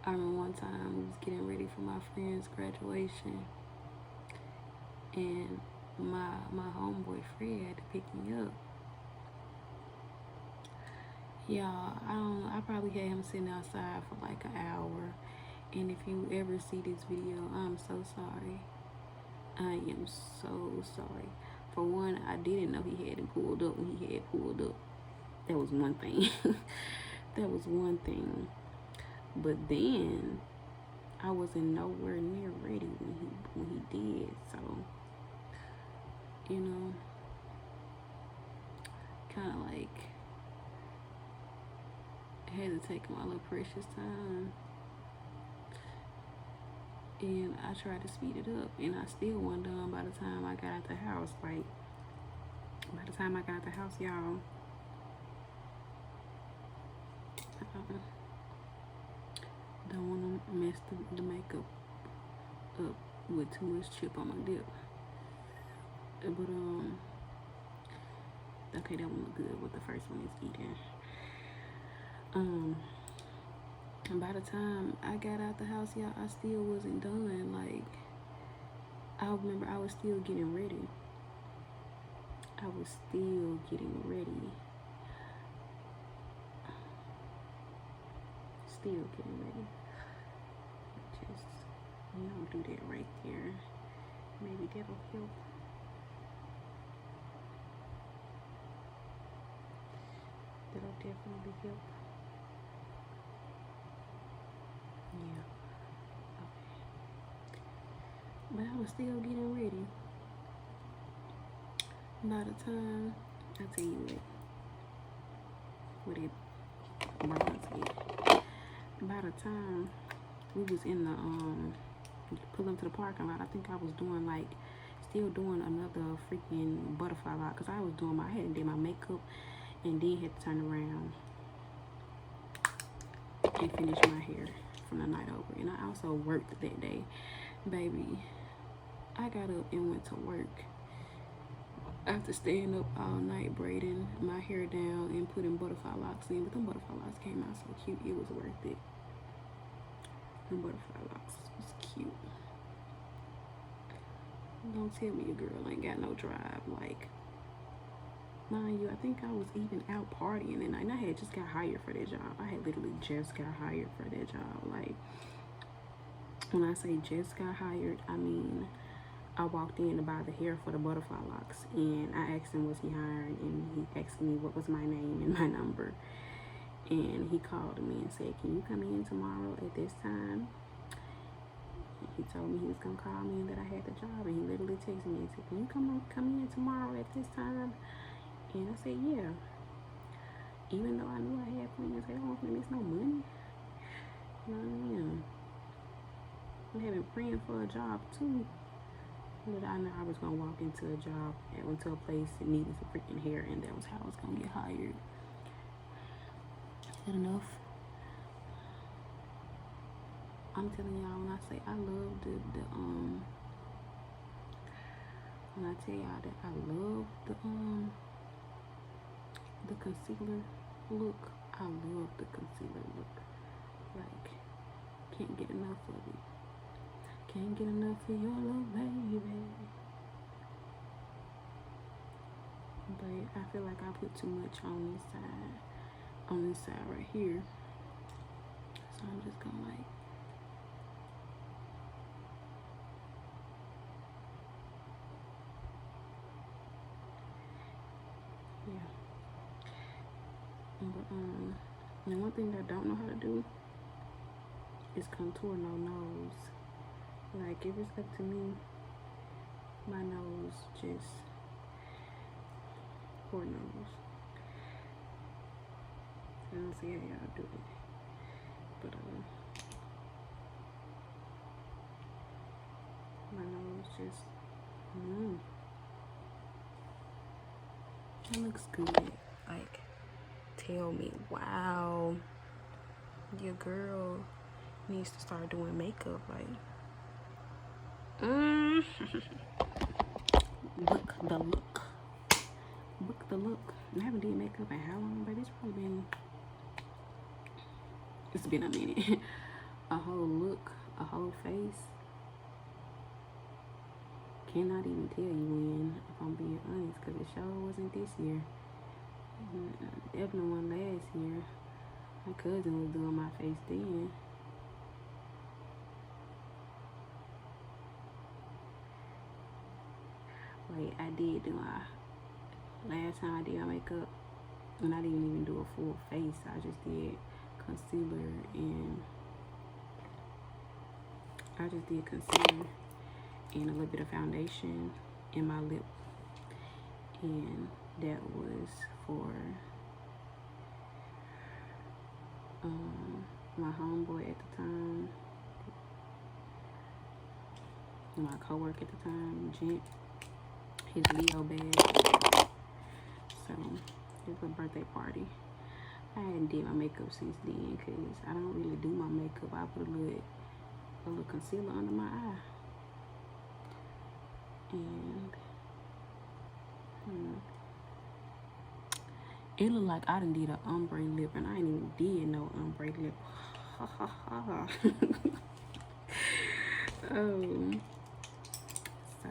I remember one time we was getting ready for my friend's graduation, and my homeboy Fred had to pick me up. Y'all, I probably had him sitting outside for like an hour. And if you ever see this video, I'm so sorry. I am so sorry. For one, I didn't know he hadn't pulled up when he had pulled up. That was one thing. That was one thing. But then I wasn't nowhere near ready when he did. So, kind of like I had to take my little precious time, and I tried to speed it up, and I still wasn't done by the time I got out the house. Like, By the time I got out the house, y'all, don't want to mess the makeup up with too much chip on my lip. But okay, that one look good. What the first one is eating. And by the time I got out the house, y'all, I still wasn't done. Like, I remember I was still getting ready. I was still getting ready. Still getting ready. Just, do that right there. Maybe that'll help. That'll definitely help. Yeah. Okay. But I was still getting ready. By the time, I tell you what it bronze it. By the time we was in the pulling to the parking lot, I think I was doing still doing another freaking butterfly lock, because I hadn't did my makeup and then had to turn around and finish my hair from the night over. And I also worked that day. Baby, I got up and went to work after staying up all night braiding my hair down and putting butterfly locks in. But them butterfly locks came out so cute, it was worth it. Them butterfly locks was cute. Don't tell me your girl ain't got no drive. Like, mind you, I think I was even out partying that night. And I had just got hired for that job. I had literally just got hired for that job. Like, when I say just got hired, I mean, I walked in to buy the hair for the butterfly locks, and I asked him, was he hired? And he asked me what was my name and my number. And he called me and said, can you come in tomorrow at this time? And he told me he was going to call me and that I had the job. And he literally texted me and said, can you come in tomorrow at this time? And I said, yeah. Even though I knew I had plans, I don't want to miss no money. You know what I mean? I have been praying for a job too. But I know I was gonna walk into a job, into a place that needed some freaking hair, and that was how I was gonna get hired. Is that enough? I'm telling y'all, when I say I love when I tell y'all that I love the concealer look, I love the concealer look. Like, can't get enough of it. Can't get enough of your love, baby. But I feel like I put too much on this side right here. So I'm just gonna yeah. But and one thing that I don't know how to do is contour no nose. Like, if it's up to me, my nose just poor nose. I don't see how y'all do it, but my nose just that looks good. Like, tell me, wow, your girl needs to start doing makeup. Like, book the look. Book the look. I haven't did makeup in how long, baby? It's been a minute. A whole look, a whole face. Cannot even tell you when, if I'm being honest, because it sure wasn't this year. Definitely one last year. My cousin was doing my face then. Wait, I did do last time I did my makeup, and I didn't even do a full face. I just did concealer and a little bit of foundation in my lip, and that was for my homeboy at the time, my coworker at the time, Gent. His Leo badge. So it's a birthday party. I hadn't did my makeup since then because I don't really do my makeup. I put a little concealer under my eye. And it looked like I done did an ombre lip, and I ain't even did no ombre lip. Ha ha ha. So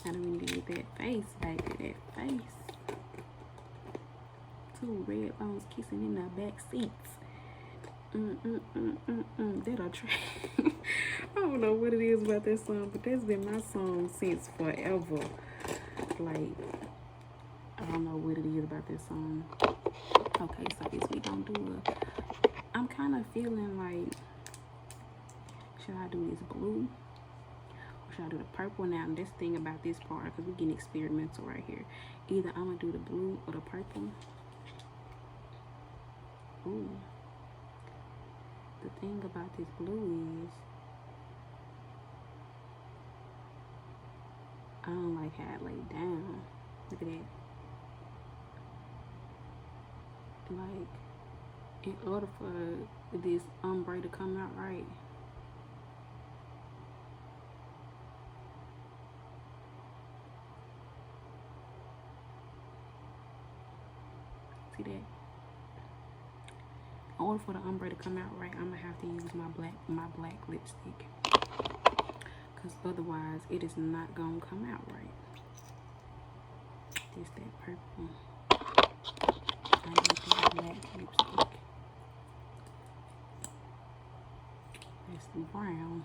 I don't even get that face back to that face. Two red bones kissing in the back seats. That'll try. I don't know what it is about that song, but that's been my song since forever. Like, I don't know what it is about that song. Okay, so this we gonna do I'm kind of feeling like, should I do this blue or should I do the purple? Now this thing about this part, because we're getting experimental right here. Either I'm gonna do the blue or the purple. Ooh. The thing about this blue is I don't like how it laid down. Look at that. Like, in order for this ombre to come out right, see that? In order for the ombre to come out right, I'm gonna have to use my black lipstick, because otherwise it is not gonna come out right. This that purple. I need that black lipstick. That's the brown.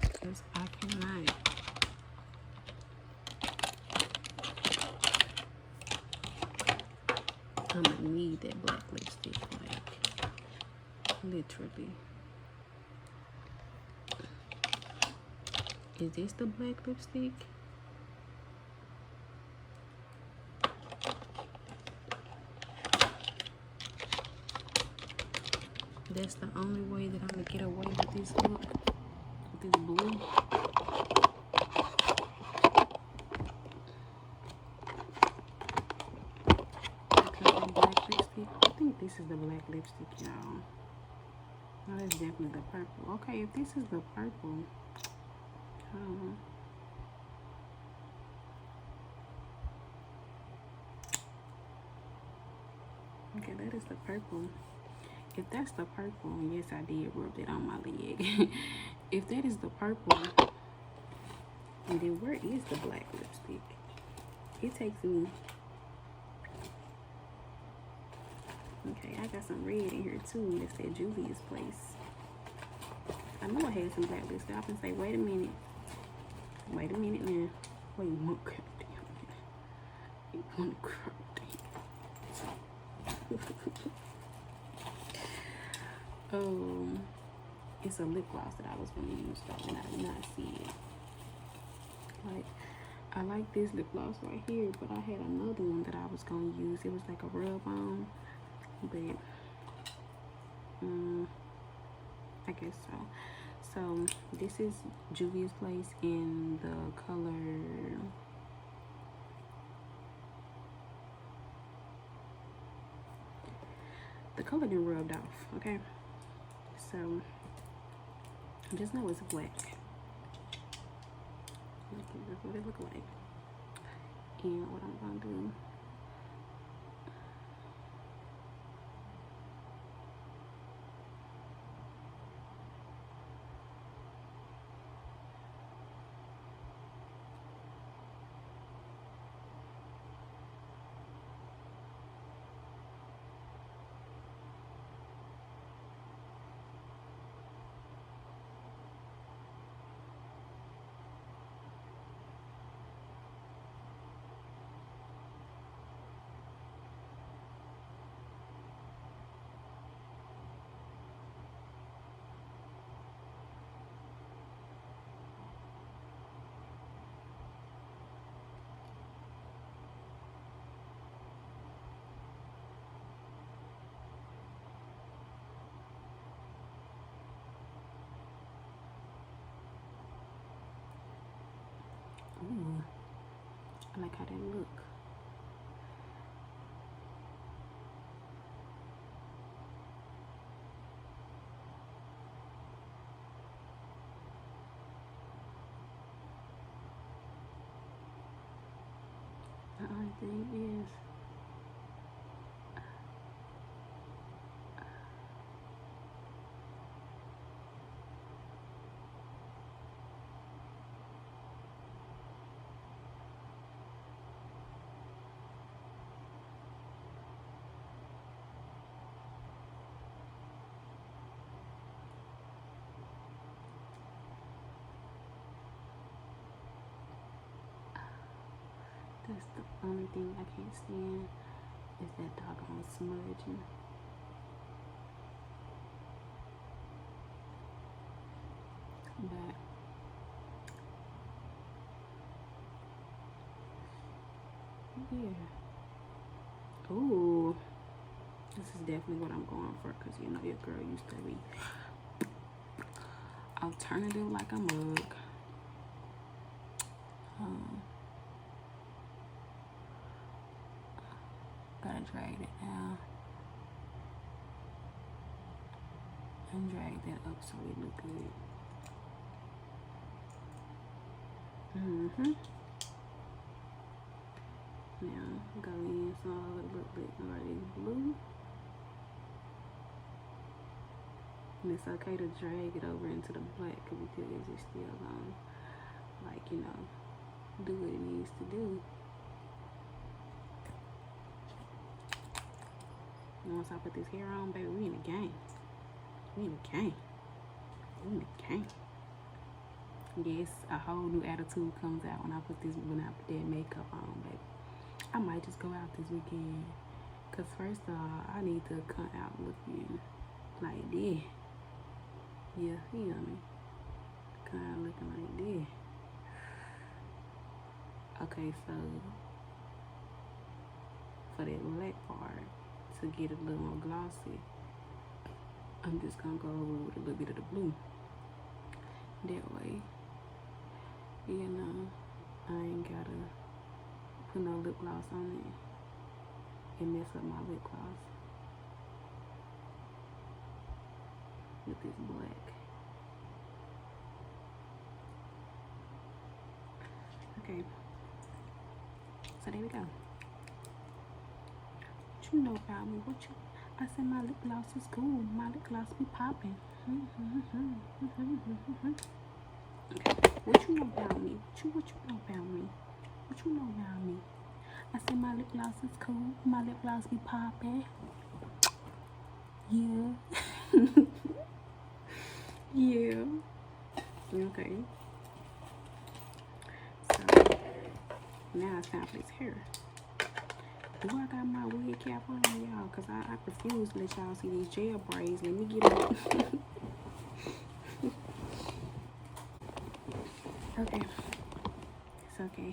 Because I cannot. I'm gonna need that black lipstick, like, literally. Is this the black lipstick? That's the only way that I'm gonna get away with this look, with this blue. Black lipstick. I think this is the black lipstick, y'all. No, that's definitely the purple. Okay, if this is the purple, okay, that is the purple. If that's the purple, yes, I did rub it on my leg. If that is the purple, and then where is the black lipstick? It takes me. Okay, I got some red in here too. That's that Juvia's Place. I know I had some black lipstick. I can say, wait a minute. Wait a minute now. Wait one goddamn minute. Wait one goddamn. It's a lip gloss that I was going to use though, and I did not see it. Like, I like this lip gloss right here, but I had another one that I was going to use. It was like a rub on, but I guess so. So this is Juvia's Place in the color been rubbed off. Okay, so just know it's black. That's what it look like. And what I'm gonna do, ooh, I like how that look. everything is. That's the only thing I can't stand is that doggone smudging. But yeah. Ooh, this is definitely what I'm going for, because you know your girl used to be alternative like a mug. Gotta drag it down and drag that up so it look good. Now go in so a little bit more blue. And it's okay to drag it over into the black because it's still gonna, like, you know, do what it needs to do. And once I put this hair on, baby, we in the game. We in the game. We in the game. Yes, a whole new attitude comes out when I put that makeup on, baby. I might just go out this weekend. Cause first of all, I need to come out looking like this. Yeah, you know me. Come out looking like this. Okay, so for that black part, to get it a little more glossy, I'm just gonna go over with a little bit of the blue. That way, you know, I ain't gotta put no lip gloss on it and mess up my lip gloss with this black. Okay, so there we go. What you know about me? I said my lip gloss is cool. My lip gloss be popping. Okay, what you know about me? What you know about me? What you know about me? I said my lip gloss is cool. My lip gloss be popping. Yeah. Yeah. Okay. So now it's time for this hair. Do I got my wig cap on, y'all? Because I refuse to let y'all see these gel braids. Let me get it. Okay. It's okay.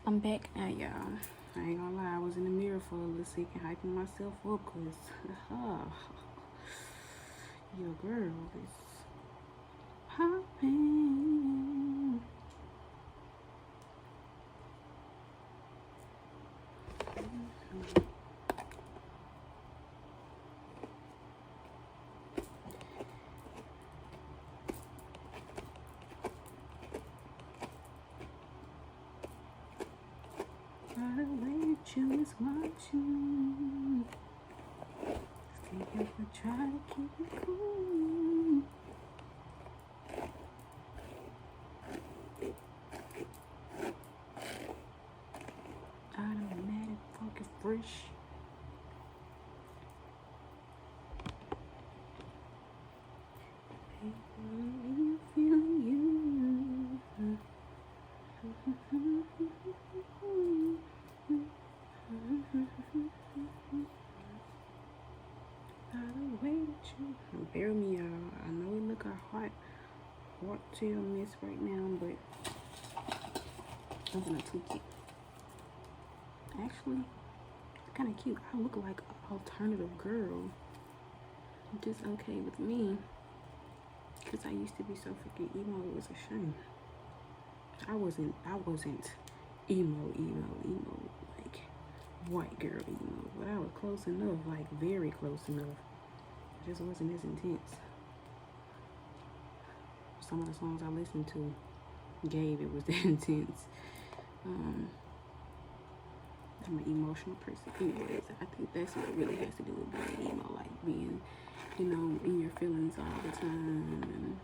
I'm back now, y'all. I ain't gonna lie. I was in the mirror for a little second, hyping myself up because your girl is popping. The way you is watching. Stay up and try to keep it cool. Automatic, fucking fresh. You feel you. Bear me, y'all. I know it look a hot tail mess right now, but I'm gonna tweak it. Actually, it's kind of cute. I look like an alternative girl, which is okay with me, because I used to be so freaking emo. It was a shame. I wasn't emo, like white girl emo, but I was close enough, like very close enough. It just wasn't as intense. Some of the songs I listened to gave it was that intense. I'm an emotional person. Anyways, I think that's what it really has to do with being emo, like being, you know, in your feelings all the time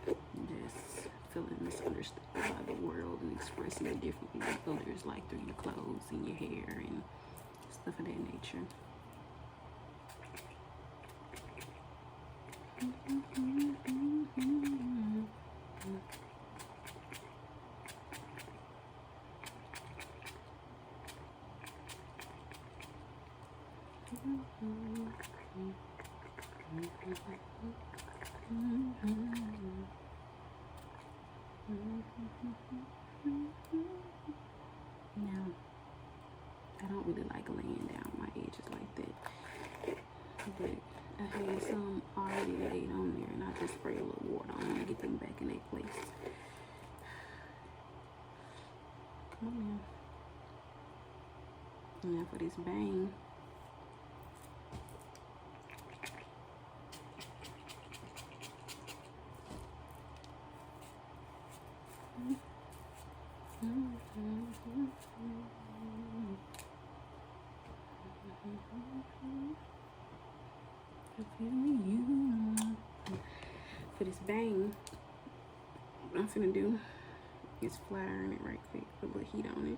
and just feeling misunderstood by the world and expressing it differently than others, like through your clothes and your hair and stuff of that nature. Now, I don't really like laying down my edges like that, but I had some already laid on there, and I just spray a little water on them to get them back in their place. Come on now. Now for this bang. For this bang, what I'm finna do is flat iron it right quick, put a little heat on it.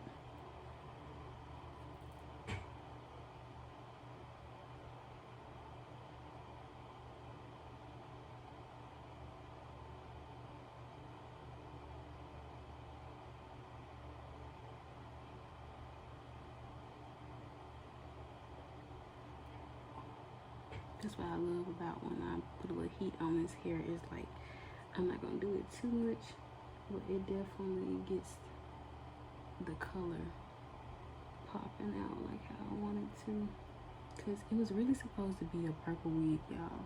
That's what I love about when I put a little heat on this hair, is like, I'm not gonna do it too much, but it definitely gets the color popping out like how I want it to. Cause it was really supposed to be a purple wig, y'all.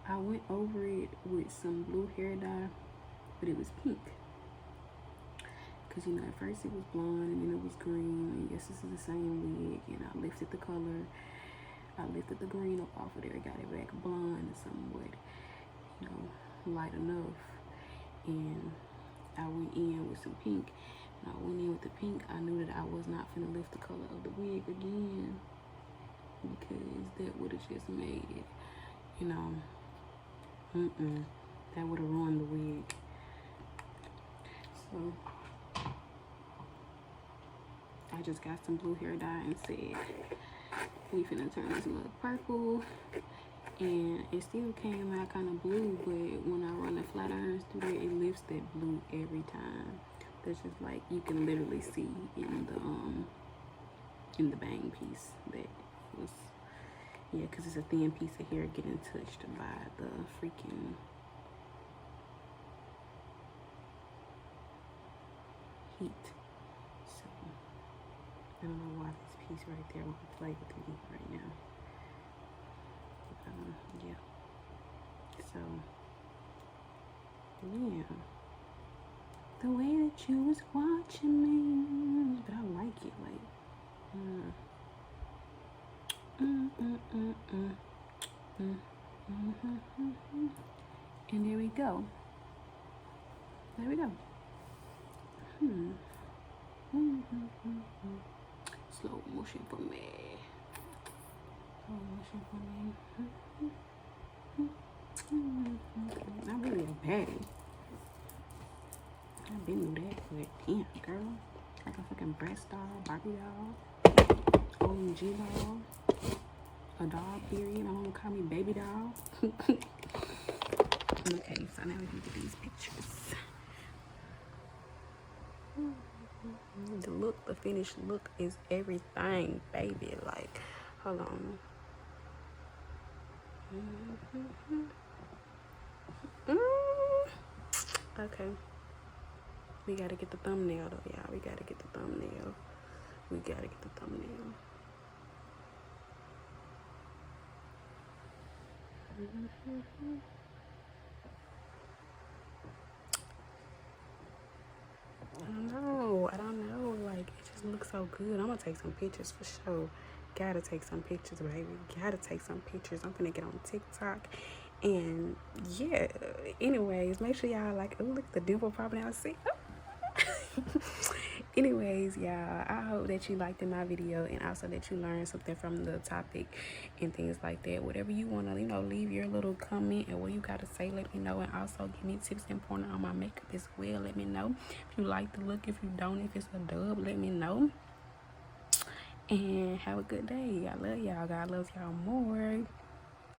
I went over it with some blue hair dye, but it was pink. Cause you know, at first it was blonde and then it was green, and yes, this is the same wig, and I lifted the color. I lifted the green up off of there, got it back blonde and somewhat, you know, light enough. And I went in with some pink. And I went in with the pink. I knew that I was not finna lift the color of the wig again, because that would have just made it, you know, that would have ruined the wig. So I just got some blue hair dye and said, we finna turn this mug purple. And it still came out kind of blue, but when I run the flat irons through there, it lifts that blue every time. That's just like, you can literally see in the bang piece that was, yeah, because it's a thin piece of hair getting touched by the freaking heat. So I don't know why this piece right there won't play with the heat right now. Yeah. So yeah, the way that you was watching me, but I like it, like and there we go. There we go. Slow motion for me. Slow motion for me. Not really a baddie. I've been through that, but damn, girl. Like a fucking breast doll, Barbie doll, OMG doll, a doll period. My mama call me baby doll. Okay, so now we can get these pictures. The look, the finished look is everything, baby. Like, hold on. Okay. We gotta get the thumbnail though, y'all. We gotta get the thumbnail. We gotta get the thumbnail. I don't know. Like, it just looks so good. I'm gonna take some pictures for sure. Gotta take some pictures, baby. Gotta take some pictures. I'm gonna get on TikTok. And yeah, anyways, make sure y'all like, oh, look at the dimple popping out. See? Anyways, y'all, I hope that you liked my video and also that you learned something from the topic and things like that. Whatever you want to, leave your little comment and what you got to say, let me know. And also give me tips and pointers on my makeup as well. Let me know if you like the look. If you don't, if it's a dub, let me know. And have a good day. I love y'all. God loves y'all more.